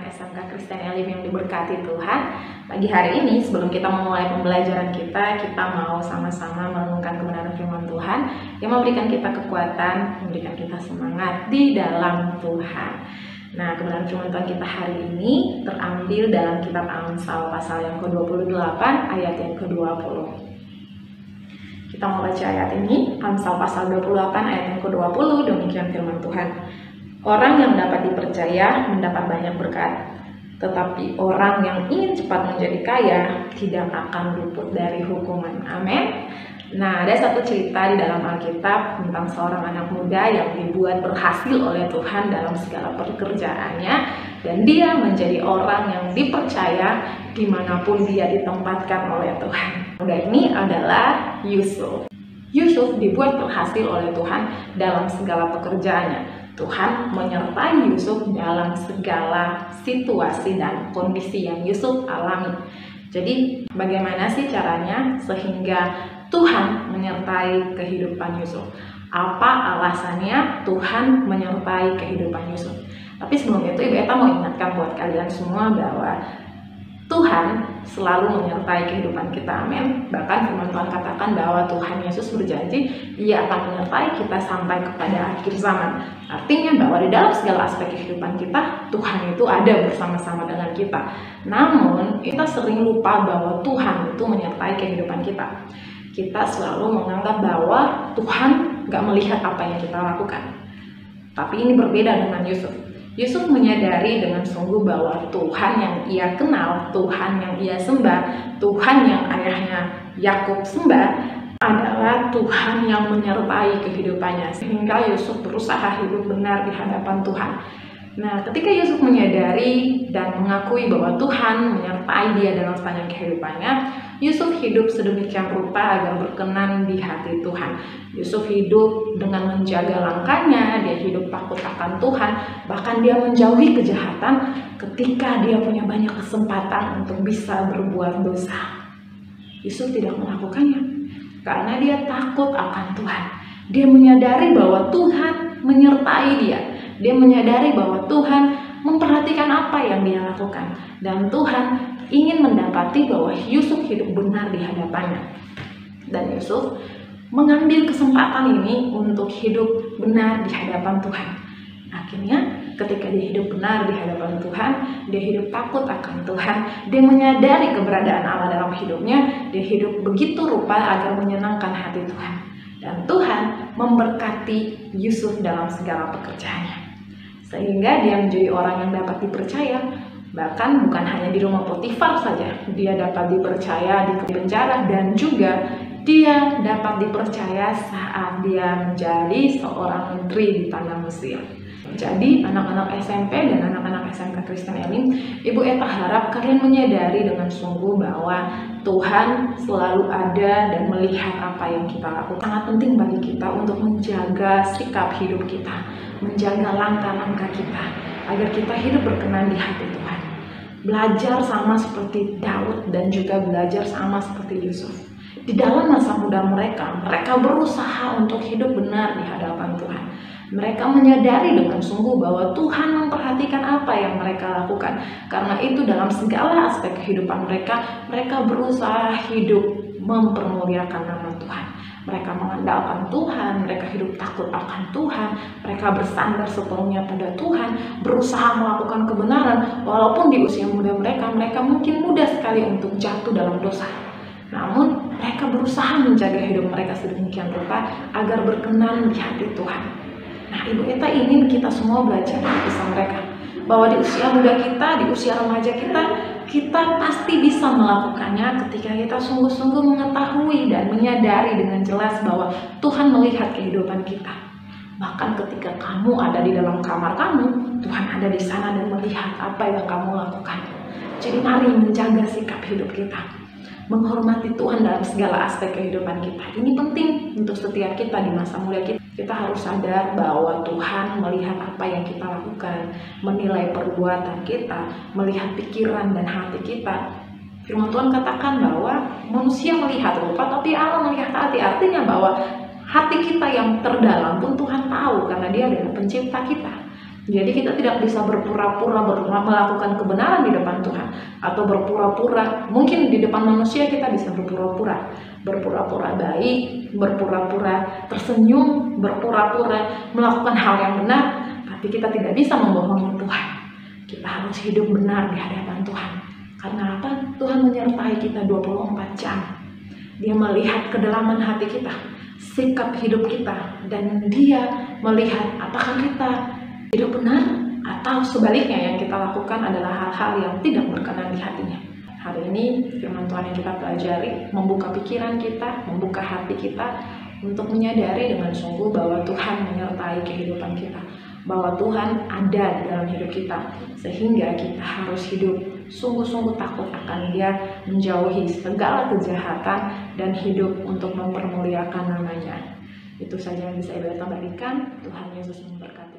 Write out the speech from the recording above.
SMK Kristen Elim yang diberkati Tuhan. Pagi hari ini sebelum kita memulai pembelajaran kita mau sama-sama merenungkan kebenaran firman Tuhan yang memberikan kita kekuatan, memberikan kita semangat di dalam Tuhan. Nah, kebenaran firman Tuhan kita hari ini terambil dalam kitab Amsal pasal yang ke-28 ayat yang ke-20. Kita mau baca ayat ini, Amsal pasal 28 ayat yang ke-20, demikian firman Tuhan. Orang yang dapat dipercaya mendapat banyak berkat, tetapi orang yang ingin cepat menjadi kaya tidak akan luput dari hukuman. Amin. Nah, ada satu cerita di dalam Alkitab tentang seorang anak muda yang dibuat berhasil oleh Tuhan dalam segala pekerjaannya, dan dia menjadi orang yang dipercaya dimanapun dia ditempatkan oleh Tuhan. Muda ini adalah Yusuf. Yusuf dibuat berhasil oleh Tuhan dalam segala pekerjaannya. Tuhan menyertai Yusuf dalam segala situasi dan kondisi yang Yusuf alami. Jadi bagaimana sih caranya sehingga Tuhan menyertai kehidupan Yusuf? Apa alasannya Tuhan menyertai kehidupan Yusuf? Tapi sebelum itu Ibu Eta mau ingatkan buat kalian semua bahwa Tuhan selalu menyertai kehidupan kita, amin. Bahkan firman Tuhan katakan bahwa Tuhan Yesus berjanji Ia akan menyertai kita sampai kepada akhir zaman. Artinya bahwa di dalam segala aspek kehidupan kita, Tuhan itu ada bersama-sama dengan kita. Namun kita sering lupa bahwa Tuhan itu menyertai kehidupan kita. Kita selalu menganggap bahwa Tuhan gak melihat apa yang kita lakukan. Tapi ini berbeda dengan Yusuf. Yusuf menyadari dengan sungguh bahwa Tuhan yang ia kenal, Tuhan yang ia sembah, Tuhan yang ayahnya Yakub sembah adalah Tuhan yang menyertai kehidupannya, sehingga Yusuf berusaha hidup benar di hadapan Tuhan. Nah, ketika Yusuf menyadari dan mengakui bahwa Tuhan menyertai dia dalam sepanjang kehidupannya, Yusuf hidup sedemikian rupa agar berkenan di hati Tuhan. Yusuf hidup dengan menjaga langkahnya, dia hidup takut akan Tuhan, bahkan dia menjauhi kejahatan ketika dia punya banyak kesempatan untuk bisa berbuat dosa. Yusuf tidak melakukannya karena dia takut akan Tuhan. Dia menyadari bahwa Tuhan menyertai dia. Dia menyadari bahwa Tuhan memperhatikan apa yang dia lakukan. Dan Tuhan ingin mendapati bahwa Yusuf hidup benar di hadapannya. Dan Yusuf mengambil kesempatan ini untuk hidup benar di hadapan Tuhan. Akhirnya ketika dia hidup benar di hadapan Tuhan, dia hidup takut akan Tuhan, dia menyadari keberadaan Allah dalam hidupnya, dia hidup begitu rupa agar menyenangkan hati Tuhan. Dan Tuhan memberkati Yusuf dalam segala pekerjaannya. Sehingga dia menjadi orang yang dapat dipercaya, bahkan bukan hanya di rumah Potifar saja, dia dapat dipercaya di penjara, dan juga dia dapat dipercaya saat dia menjadi seorang menteri di tanah Mesir. Jadi anak-anak SMP dan anak-anak SMK Kristen Elim, Ibu Eta harap kalian menyadari dengan sungguh bahwa Tuhan selalu ada dan melihat apa yang kita lakukan. Sangat penting bagi kita untuk menjaga sikap hidup kita, menjaga langkah-langkah kita, agar kita hidup berkenan di hati Tuhan. Belajar sama seperti Daud dan juga belajar sama seperti Yusuf. Di dalam masa muda mereka berusaha untuk hidup benar di hadapan Tuhan. Mereka menyadari dengan sungguh bahwa Tuhan memperhatikan apa yang mereka lakukan. Karena itu dalam segala aspek kehidupan mereka berusaha hidup mempermuliakan nama Tuhan. Mereka mengandalkan Tuhan, mereka hidup takut akan Tuhan, mereka bersandar sepenuhnya pada Tuhan, berusaha melakukan kebenaran, walaupun di usia muda mereka mungkin mudah sekali untuk jatuh dalam dosa. Namun mereka berusaha menjaga hidup mereka sedemikian rupa agar berkenan di hati Tuhan. Nah, Ibu Eta ingin kita semua belajar dari kisah mereka, bahwa di usia muda kita, di usia remaja kita pasti bisa melakukannya ketika kita sungguh-sungguh mengetahui dan menyadari dengan jelas bahwa Tuhan melihat kehidupan kita. Bahkan ketika kamu ada di dalam kamar kamu, Tuhan ada di sana dan melihat apa yang kamu lakukan. Jadi mari menjaga sikap hidup kita, menghormati Tuhan dalam segala aspek kehidupan kita. Ini penting untuk setiap kita di masa muda kita. Kita harus sadar bahwa Tuhan melihat apa yang kita lakukan, menilai perbuatan kita, melihat pikiran dan hati kita. Firman Tuhan katakan bahwa manusia melihat rupa, tapi Allah melihat hati. Artinya bahwa hati kita yang terdalam pun Tuhan tahu, karena Dia adalah pencipta kita. Jadi kita tidak bisa berpura-pura melakukan kebenaran di depan Tuhan, atau berpura-pura, mungkin di depan manusia kita bisa berpura-pura baik, berpura-pura tersenyum, berpura-pura melakukan hal yang benar, tapi kita tidak bisa membohongi Tuhan. Kita harus hidup benar di hadapan Tuhan. Karena apa? Tuhan menyertai kita 24 jam. Dia melihat kedalaman hati kita, sikap hidup kita, dan Dia melihat apakah kita hidup benar atau sebaliknya yang kita lakukan adalah hal-hal yang tidak berkenan di hatinya. Hari ini firman Tuhan yang kita pelajari membuka pikiran kita, membuka hati kita untuk menyadari dengan sungguh bahwa Tuhan menyertai kehidupan kita, bahwa Tuhan ada di dalam hidup kita, sehingga kita harus hidup sungguh-sungguh takut akan Dia, menjauhi segala kejahatan, dan hidup untuk mempermuliakan nama-Nya. Itu saja yang bisa Ibu bagikan. Tuhan Yesus memberkati.